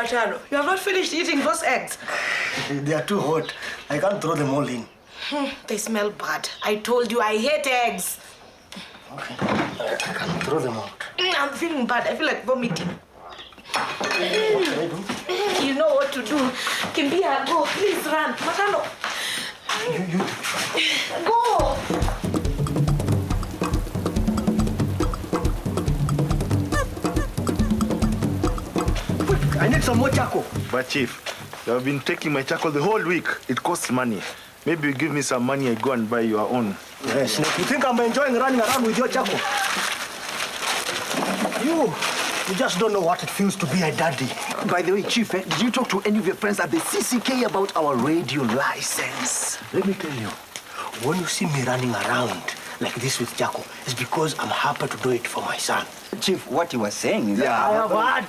Matano, you have not finished eating those eggs. They are too hot. I can't throw them all in. They smell bad. I told you I hate eggs. Okay. I can throw them out. I'm feeling bad. I feel like vomiting. What can I do? You know what to do. Kimbia, go. Please run. Matano. You. Go. Quick, I need some more charcoal. But Chief, you have been taking my charcoal the whole week. It costs money. Maybe you give me some money, I go and buy your own. Yes, you think I'm enjoying running around with your charcoal? You just don't know what it feels to be a daddy. By the way, Chief, did you talk to any of your friends at the CCK about our radio license? Let me tell you, when you see me running around like this with charcoal, it's because I'm happy to do it for my son. Chief, what you were saying is I have heard.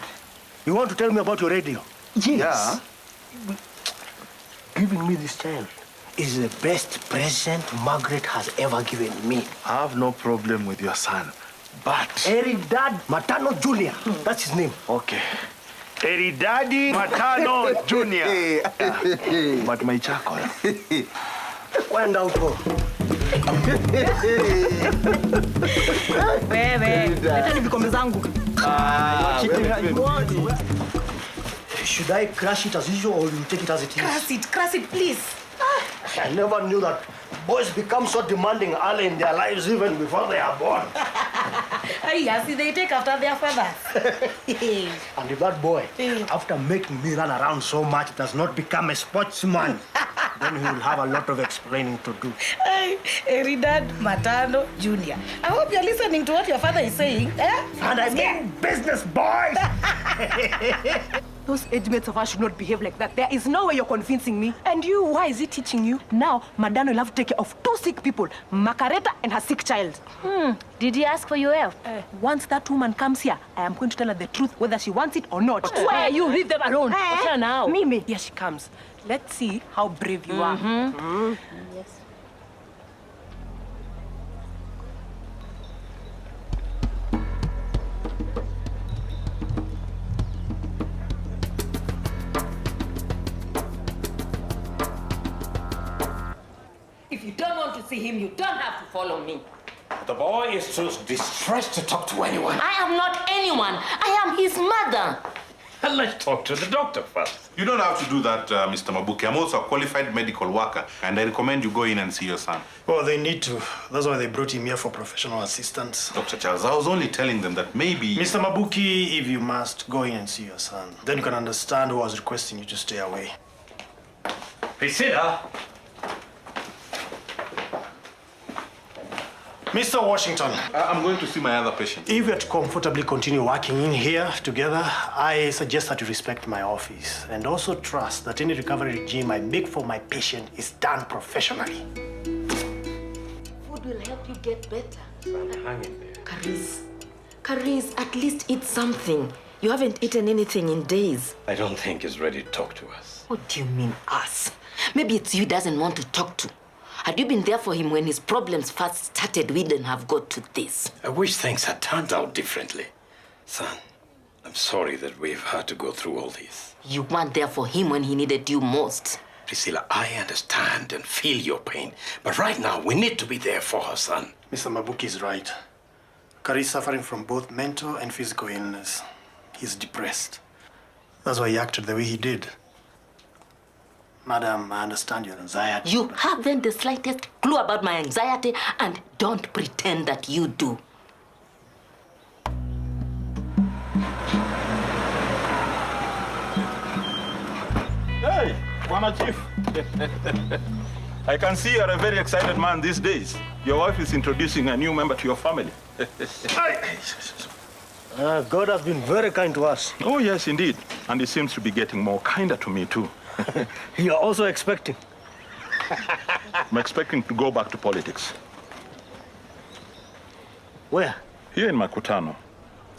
You want to tell me about your radio? Yes. Yeah. Giving me this child is the best present Margaret has ever given me. I have no problem with your son, but... Eridad Matano Jr. That's his name. Okay. Eridadi Matano Jr. But my charcoal. Wind out, go. Wewe, letani vikombe zangu. Should I crush it as usual or you take it as it is? Crush it, please. I never knew that boys become so demanding early in their lives even before they are born. Yes, they take after their fathers. And if that boy, after making me run around so much, does not become a sportsman, then he will have a lot of explaining to do. Eridad Matano Jr. I hope you're listening to what your father is saying. And I mean business, boys! Those age mates of us should not behave like that. There is no way you're convincing me. And you, why is he teaching you? Now, Madano will have to take care of 2 sick people, Margaret and her sick child. Did he ask for your help? Once that woman comes here, I am going to tell her the truth, whether she wants it or not. Why you leave them alone? What's now? Mimi, here she comes. Let's see how brave you are. Yes. If you don't want to see him, you don't have to follow me. The boy is too distressed to talk to anyone. I am not anyone. I am his mother. Let's talk to the doctor first. You don't have to do that, Mr. Mabuki. I'm also a qualified medical worker, and I recommend you go in and see your son. Well, they need to. That's why they brought him here for professional assistance. Dr. Charles, I was only telling them that maybe... Mr. Mabuki, if you must, go in and see your son. Then you can understand who was requesting you to stay away. Priscilla! Mr. Washington, I'm going to see my other patient. if you're to comfortably continue working in here together, I suggest that you respect my office and also trust that any recovery regime I make for my patient is done professionally. Food will help you get better. Hang in there. Karis, at least eat something. You haven't eaten anything in days. I don't think he's ready to talk to us. What do you mean, us? Maybe it's you he doesn't want to talk to. Had you been there for him when his problems first started, we didn't have got to this. I wish things had turned out differently. Son, I'm sorry that we've had to go through all this. You weren't there for him when he needed you most. Priscilla, I understand and feel your pain, but right now we need to be there for her, son. Mr. Mabuki is right. Karis is suffering from both mental and physical illness. He's depressed. That's why he acted the way he did. Madam, I understand your anxiety. You haven't the slightest clue about my anxiety, and don't pretend that you do. Hey, Wana Chief. I can see you're a very excited man these days. Your wife is introducing a new member to your family. God has been very kind to us. Oh, yes, indeed. And he seems to be getting more kinder to me, too. You're also expecting. I'm expecting to go back to politics. Where? Here in Makutano.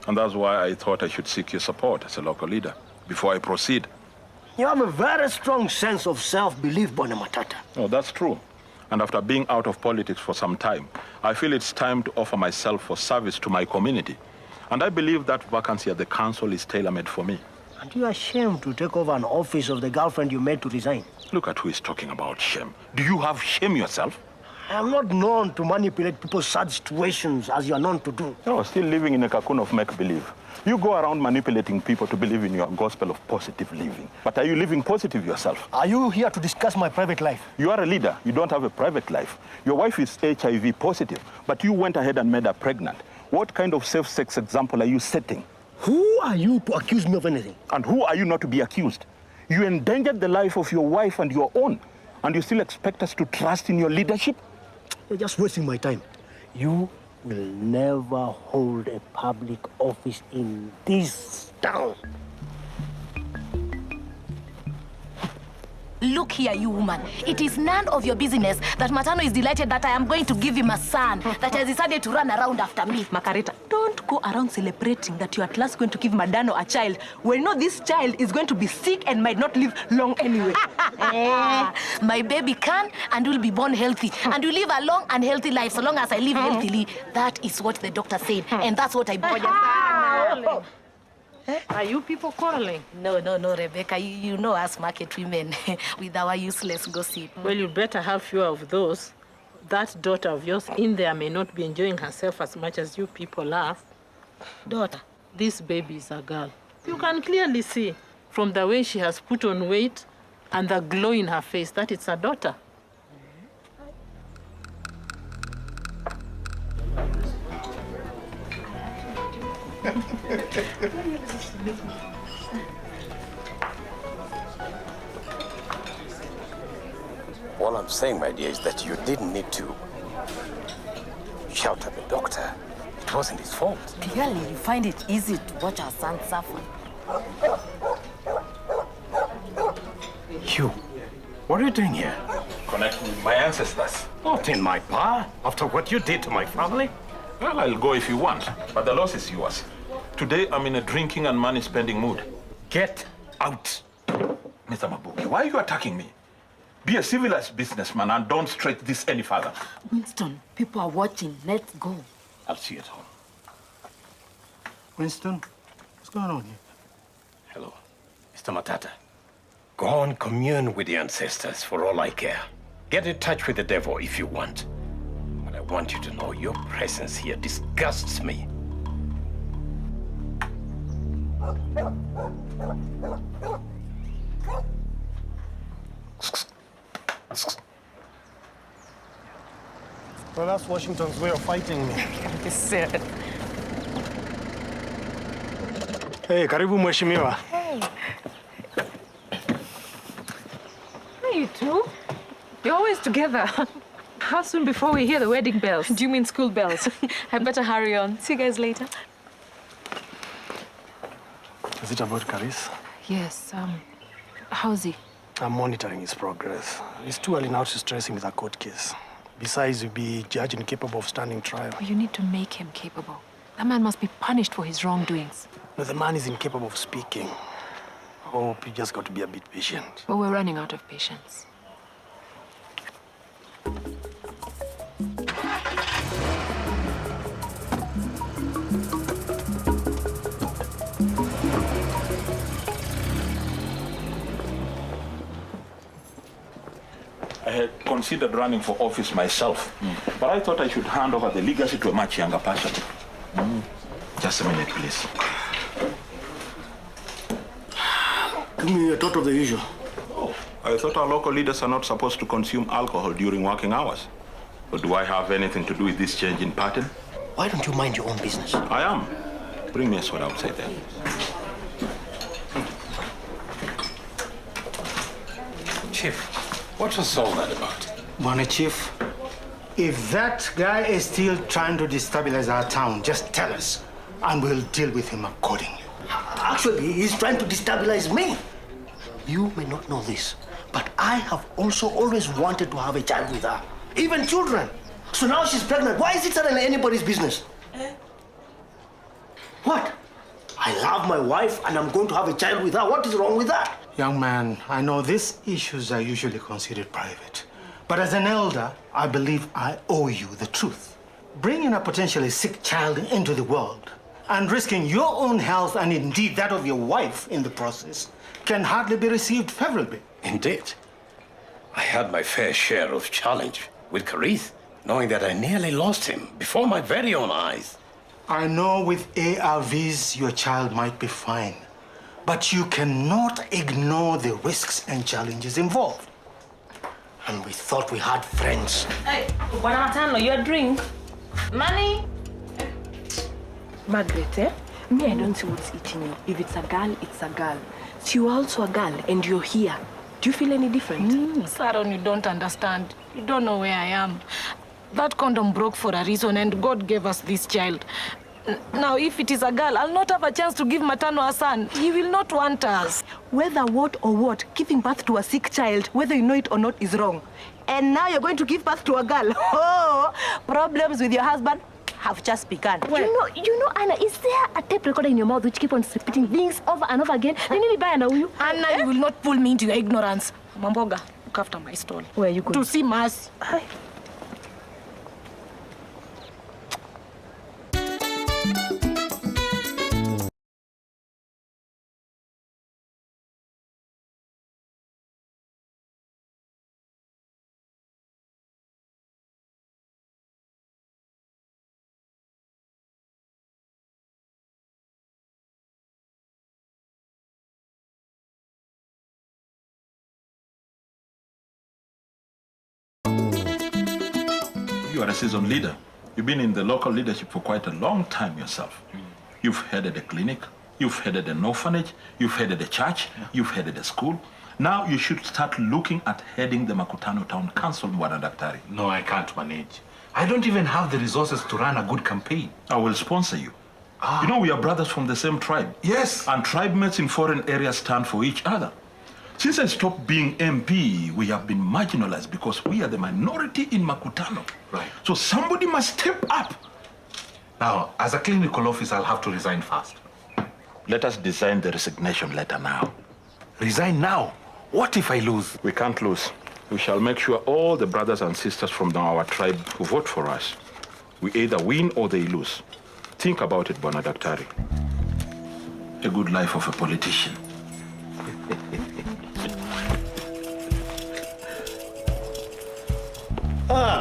And that's why I thought I should seek your support as a local leader before I proceed. You have a very strong sense of self-belief, Bwana Matata. Oh, that's true. And after being out of politics for some time, I feel it's time to offer myself for service to my community. And I believe that vacancy at the council is tailor-made for me. And you are ashamed to take over an office of the girlfriend you made to resign. Look at who is talking about shame. Do you have shame yourself? I am not known to manipulate people's sad situations as you are known to do. You're still living in a cocoon of make-believe. You go around manipulating people to believe in your gospel of positive living. But are you living positive yourself? Are you here to discuss my private life? You are a leader. You don't have a private life. Your wife is HIV positive, but you went ahead and made her pregnant. What kind of safe-sex example are you setting? Who are you to accuse me of anything? And who are you not to be accused? You endangered the life of your wife and your own, and you still expect us to trust in your leadership? You're just wasting my time. You will never hold a public office in this town. Look here, you woman. It is none of your business that Matano is delighted that I am going to give him a son that has decided to run around after me. Makareta, don't go around celebrating that you're at last going to give Madano a child when you know this child is going to be sick and might not live long anyway. My baby can and will be born healthy and will live a long and healthy life so long as I live healthily. That is what the doctor said, and that's what I bought. Are you people quarreling? No, Rebecca. You know us market women with our useless gossip. Well, you better have fewer of those. That daughter of yours in there may not be enjoying herself as much as you people are. Daughter? This baby is a girl. You can clearly see from the way she has put on weight and the glow in her face that it's a daughter. All I'm saying, my dear, is that you didn't need to shout at the doctor. It wasn't his fault. Clearly, you find it easy to watch our son suffer. You, what are you doing here? Connecting with my ancestors. Not in my power, after what you did to my family. Well, I'll go if you want, but the loss is yours. Today, I'm in a drinking and money spending mood. Get out. Mr. Mabuki, why are you attacking me? Be a civilized businessman and don't stretch this any further. Winston, people are watching. Let's go. I'll see you at home. Winston, what's going on here? Hello, Mr. Matata. Go on, commune with the ancestors for all I care. Get in touch with the devil if you want. But I want you to know your presence here disgusts me. Well, that's Washington's way of fighting me. Hey, karibu mheshimiwa. Hey, you two? You're always together. How soon before we hear the wedding bells? Do you mean school bells? I better hurry on. See you guys later. Is it about Karis? Yes, how's he? I'm monitoring his progress. It's too early now to stress him with a court case. Besides, you'll be judged incapable of standing trial. You need to make him capable. That man must be punished for his wrongdoings. No, the man is incapable of speaking. Hope you just got to be a bit patient. But we're running out of patience. I had considered running for office myself, but I thought I should hand over the legacy to a much younger person. Just a minute, please. Give me a thought of the usual. Oh, I thought our local leaders are not supposed to consume alcohol during working hours. But do I have anything to do with this change in pattern? Why don't you mind your own business? I am. Bring me a soda outside there. Chief, what was all that about? Bwana Chief, if that guy is still trying to destabilize our town, just tell us, and we'll deal with him accordingly. Actually, he's trying to destabilize me. You may not know this, but I have also always wanted to have a child with her, even children. So now she's pregnant. Why is it suddenly anybody's business? What? I love my wife and I'm going to have a child with her. What is wrong with that? Young man, I know these issues are usually considered private, but as an elder, I believe I owe you the truth. Bringing a potentially sick child into the world and risking your own health and indeed that of your wife in the process can hardly be received favorably. Indeed. I had my fair share of challenge with Karis, knowing that I nearly lost him before my very own eyes. I know with ARVs your child might be fine, but you cannot ignore the risks and challenges involved. And we thought we had friends. Hey, Matano, your drink. Money? Margaret, me, I don't see what's eating you. If it's a girl, it's a girl. So you're also a girl and you're here. Do you feel any different? Saron, you don't understand. You don't know where I am. That condom broke for a reason and God gave us this child. Now, if it is a girl, I'll not have a chance to give Matano a son. He will not want us. Whether what or what, giving birth to a sick child, whether you know it or not, is wrong. And now you're going to give birth to a girl. Oh, problems with your husband have just begun. You know, Anna, is there a tape recorder in your mouth which keep on repeating things over and over again? You need to buy Anna, will you? Anna, you will not pull me into your ignorance. Mamboga, look after my stall. Where are you going? To see Mercy. You are a seasoned leader. You've been in the local leadership for quite a long time yourself. You've headed a clinic, you've headed an orphanage, you've headed a church, you've headed a school. Now you should start looking at heading the Makutano Town Council, Bwana Daktari. No, I can't manage. I don't even have the resources to run a good campaign. I will sponsor you. You know we are brothers from the same tribe. Yes. And tribe mates in foreign areas stand for each other. Since I stopped being MP, we have been marginalized because we are the minority in Makutano. Right. So somebody must step up. Now, as a clinical officer, I'll have to resign fast. Let us design the resignation letter now. Resign now? What if I lose? We can't lose. We shall make sure all the brothers and sisters from our tribe who vote for us, we either win or they lose. Think about it, Bwana Daktari. A good life of a politician.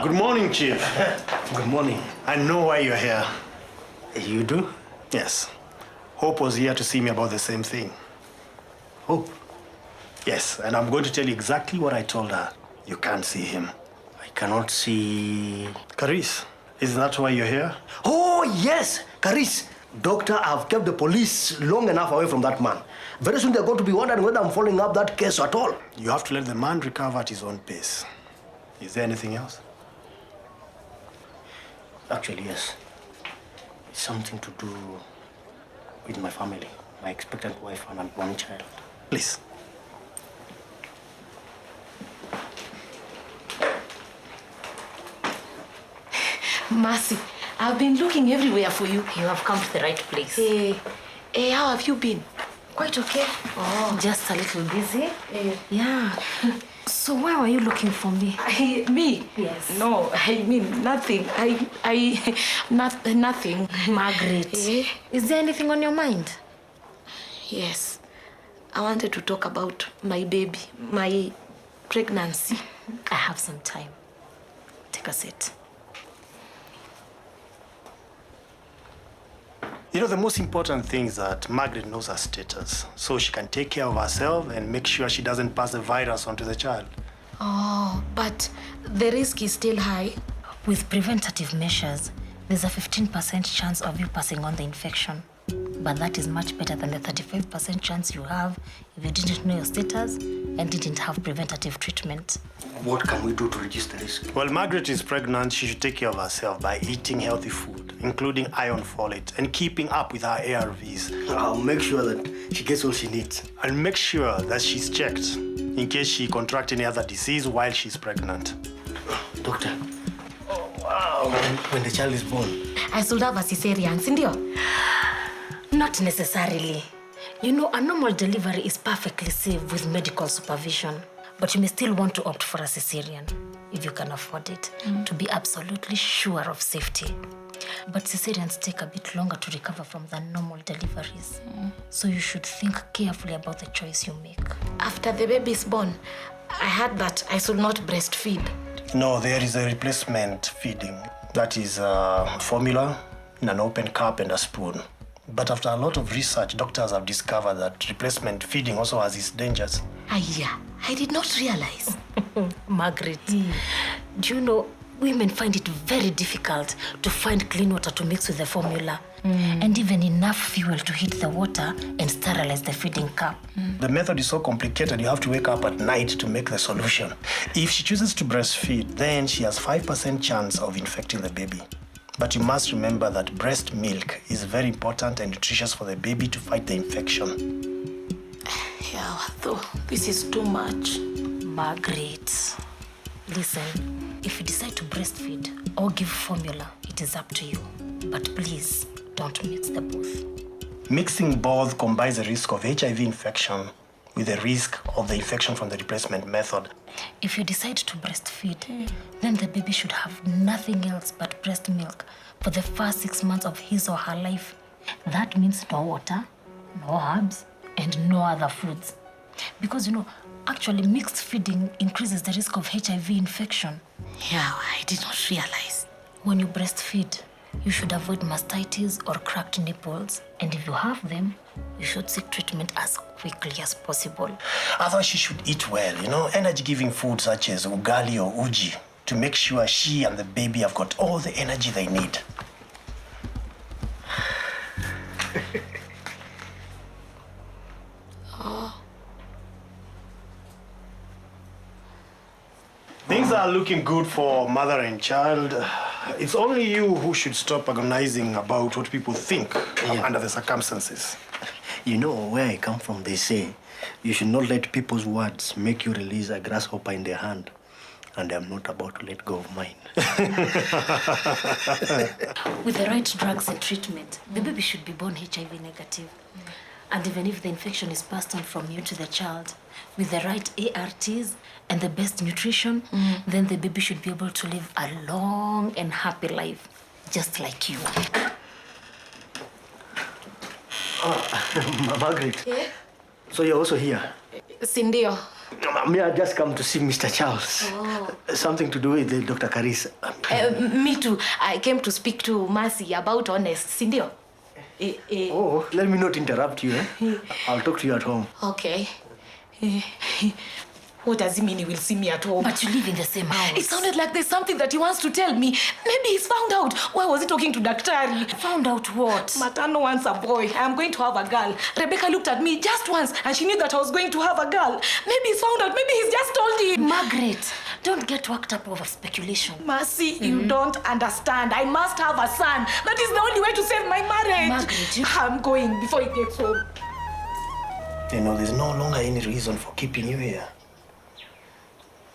Good morning, Chief. Good morning. I know why you're here. You do? Yes. Hope was here to see me about the same thing. Hope? Yes, and I'm going to tell you exactly what I told her. You can't see him. I cannot see... Karis, is that why you're here? Oh, yes, Karis. Doctor, I've kept the police long enough away from that man. Very soon they're going to be wondering whether I'm following up that case at all. You have to let the man recover at his own pace. Is there anything else? Actually, yes. It's something to do with my family, my expectant wife and unborn child. Please. Mercy, I've been looking everywhere for you. You have come to the right place. Hey, how have you been? Quite okay. Oh, Just a little busy. yeah. So why were you looking for me? Me? Yes. No, I mean nothing. Nothing. Margaret, is there anything on your mind? Yes. I wanted to talk about my baby, my pregnancy. I have some time. Take a seat. You know, the most important thing is that Margaret knows her status, so she can take care of herself and make sure she doesn't pass the virus on to the child. Oh, but the risk is still high. With preventative measures, there's a 15% chance of you passing on the infection. But that is much better than the 35% chance you have if you didn't know your status and didn't have preventative treatment. What can we do to reduce the risk? Well, Margaret is pregnant. She should take care of herself by eating healthy food, including iron folate, and keeping up with her ARVs. I'll make sure that she gets all she needs. I'll make sure that she's checked in case she contracts any other disease while she's pregnant. Doctor, when the child is born, I should have a cesarean, Cindy. Not necessarily. You know, a normal delivery is perfectly safe with medical supervision. But you may still want to opt for a cesarean, if you can afford it, to be absolutely sure of safety. But cesareans take a bit longer to recover from than normal deliveries. So you should think carefully about the choice you make. After the baby is born, I heard that I should not breastfeed. No, there is a replacement feeding. That is formula in an open cup and a spoon. But after a lot of research, doctors have discovered that replacement feeding also has its dangers. Yeah, I did not realize. Margaret, do you know, women find it very difficult to find clean water to mix with the formula and even enough fuel to heat the water and sterilize the feeding cup. The method is so complicated, you have to wake up at night to make the solution. If she chooses to breastfeed, then she has 5% chance of infecting the baby. But you must remember that breast milk is very important and nutritious for the baby to fight the infection. Yeah, though, this is too much. Margaret, listen, if you decide to breastfeed or give formula, it is up to you. But please, don't mix the both. Mixing both combines the risk of HIV infection with the risk of the infection from the replacement method. If you decide to breastfeed, then the baby should have nothing else but breast milk for the first 6 months of his or her life. That means no water, no herbs, and no other foods. Because, you know, actually mixed feeding increases the risk of HIV infection. Yeah, I did not realize. When you breastfeed, you should avoid mastitis or cracked nipples. And if you have them, you should seek treatment as quickly as possible. Otherwise, she should eat well, you know, energy-giving food such as ugali or uji to make sure she and the baby have got all the energy they need. Things are looking good for mother and child. It's only you who should stop agonizing about what people think under the circumstances. You know, where I come from, they say, you should not let people's words make you release a grasshopper in their hand. And I'm not about to let go of mine. With the right drugs and treatment, the baby should be born HIV negative. And even if the infection is passed on from you to the child, with the right ARTs and the best nutrition, then the baby should be able to live a long and happy life, just like you. Margaret. Yeah? So you're also here? Sindio. May I just come to see Mr. Charles? Oh. Something to do with Dr. Karis. Me too. I came to speak to Mercy about honest. Sindio. Oh, let me not interrupt you. I'll talk to you at home. Okay. What does he mean he will see me at home? But you live in the same house. It sounded like there's something that he wants to tell me. Maybe he's found out. Why was he talking to Daktari? Found out what? Matano wants a boy. I'm going to have a girl. Rebecca looked at me just once and she knew that I was going to have a girl. Maybe he's found out. Maybe he's just told him. Margaret, don't get worked up over speculation. Mercy, you don't understand. I must have a son. That is the only way to save my marriage. Margaret, I'm going before he gets home. You know, there's no longer any reason for keeping you here.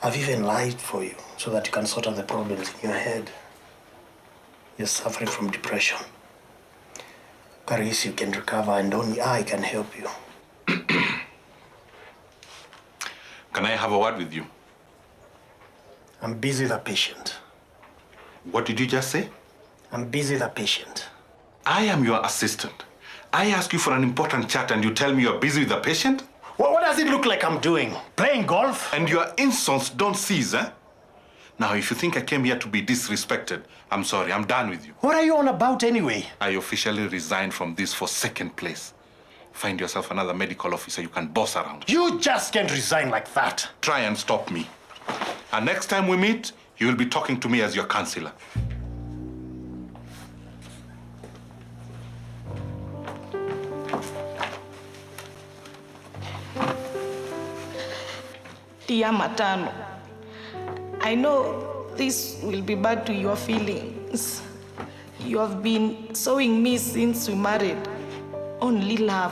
I've even lied for you so that you can sort out the problems in your head. You're suffering from depression. Karis, you can recover and only I can help you. Can I have a word with you? I'm busy with a patient. What did you just say? I'm busy with a patient. I am your assistant. I ask you for an important chat and you tell me you're busy with a patient? What does it look like I'm doing? Playing golf? And your insults don't cease, eh? Now, if you think I came here to be disrespected, I'm sorry, I'm done with you. What are you on about anyway? I officially resigned from this for second place. Find yourself another medical officer you can boss around. You just can't resign like that. Try and stop me. And next time we meet, you will be talking to me as your councillor. Dear Matano, I know this will be bad to your feelings. You have been sowing me since we married, only love.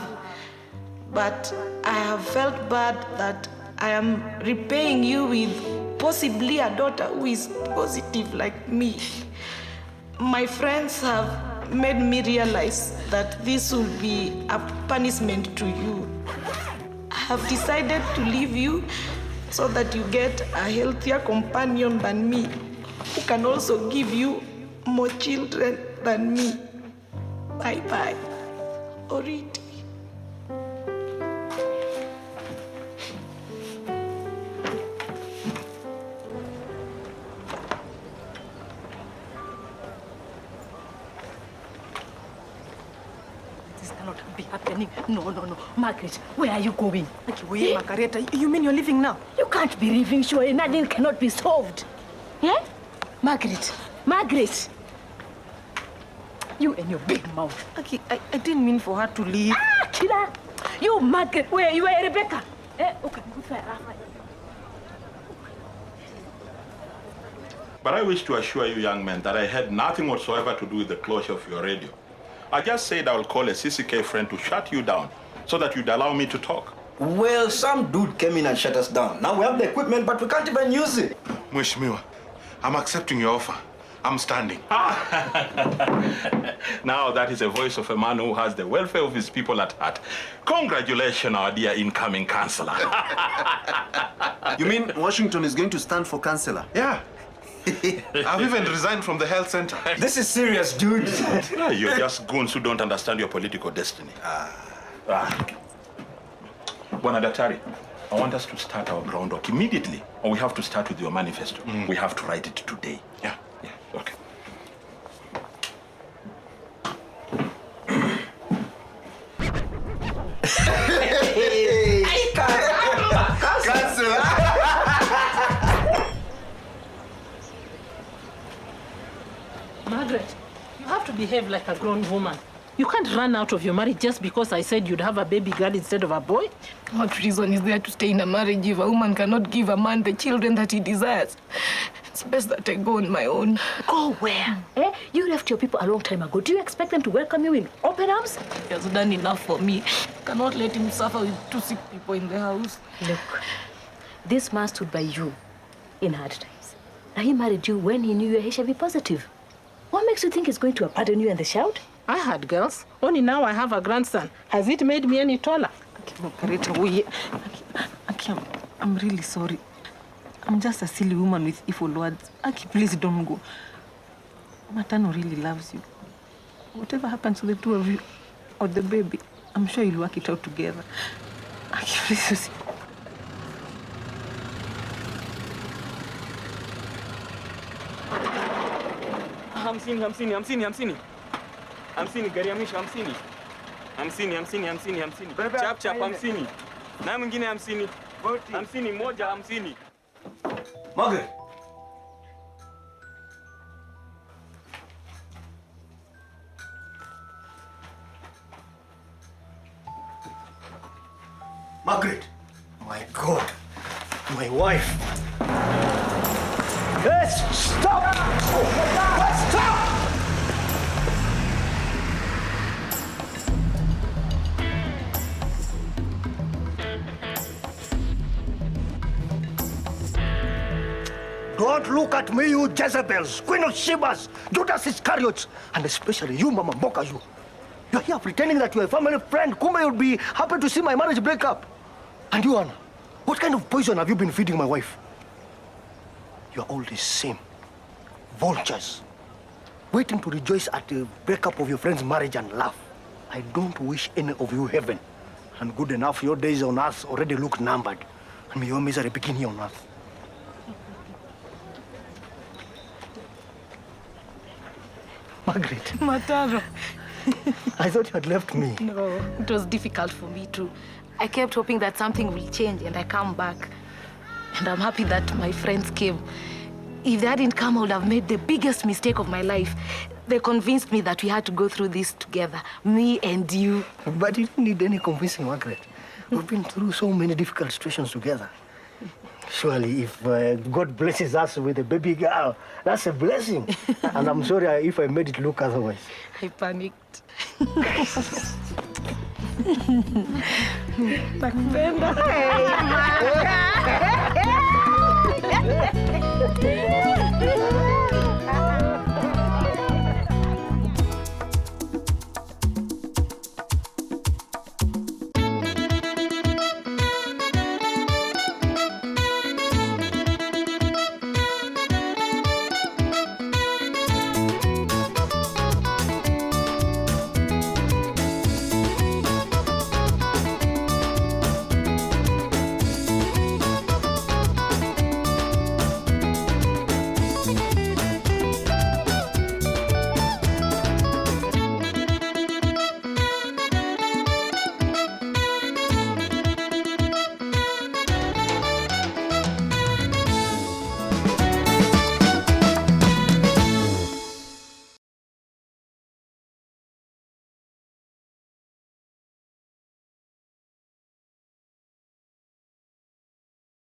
But I have felt bad that I am repaying you with possibly a daughter who is positive like me. My friends have made me realize that this will be a punishment to you. I have decided to leave you so that you get a healthier companion than me, who can also give you more children. than me. Bye-bye, Oriti. This cannot be happening. No. Margaret, where are you going? Wait, Margaret, you mean you're leaving now? You can't be leaving, sure. Nothing cannot be solved. Yeah? Margaret. You and your big mouth. Okay, I didn't mean for her to leave. Killer! You, Margaret, where you are, Rebecca? Okay, good for Rafa. But I wish to assure you, young men, that I had nothing whatsoever to do with the closure of your radio. I just said I will call a CCK friend to shut you down so that you'd allow me to talk. Well, some dude came in and shut us down. Now we have the equipment, but we can't even use it. Mheshimiwa, I'm accepting your offer. I'm standing. Now that is a voice of a man who has the welfare of his people at heart. Congratulations, our dear incoming councillor. You mean Washington is going to stand for councillor? Yeah. I've even resigned from the health center. This is serious, dude. You're just goons who don't understand your political destiny. Bwana Daktari, I want us to start our groundwork immediately, or we have to start with your manifesto. We have to write it today. Yeah, okay. Margaret, you have to behave like a grown woman. You can't run out of your marriage just because I said you'd have a baby girl instead of a boy. What reason is there to stay in a marriage if a woman cannot give a man the children that he desires? It's best that I go on my own. Go where? You left your people a long time ago. Do you expect them to welcome you in open arms? He has done enough for me. Cannot let him suffer with 2 sick people in the house. Look, this man stood by you in hard times. Now he married you when he knew you were HIV positive. What makes you think he's going to abandon you in the shout? I had girls. Only now I have a grandson. Has it made me any taller? I'm really sorry. I'm just a silly woman with evil words. Aki, please don't go. Matano really loves you. Whatever happens to the two of you or the baby, I'm sure you'll work it out together. Aki, please. Hamsini, gari ya mwisho 50. 50. Chap 50. Na mwingine 50. 50 moja 50. Margaret. Margaret. My God. My wife. Yes, stop! Stop! Don't look at me, you Jezebels, Queen of Shebas, Judas Iscariots, and especially you, Mama Mboka, you. You're here pretending that you're a family friend. Kumbe you'll be happy to see my marriage break up. And you, Anna, what kind of poison have you been feeding my wife? You're all the same. Vultures. Waiting to rejoice at the breakup of your friend's marriage and laugh. I don't wish any of you heaven. And good enough, your days on earth already look numbered. And may your misery begin here on earth. Margaret. Matano. I thought you had left me. No, it was difficult for me too. I kept hoping that something will change and I come back. And I'm happy that my friends came. If they hadn't come, I would have made the biggest mistake of my life. They convinced me that we had to go through this together, me and you. But you didn't need any convincing, Margaret. We've been through so many difficult situations together. Surely, if God blesses us with a baby girl, that's a blessing. And I'm sorry if I made it look otherwise. I panicked. Nakupenda.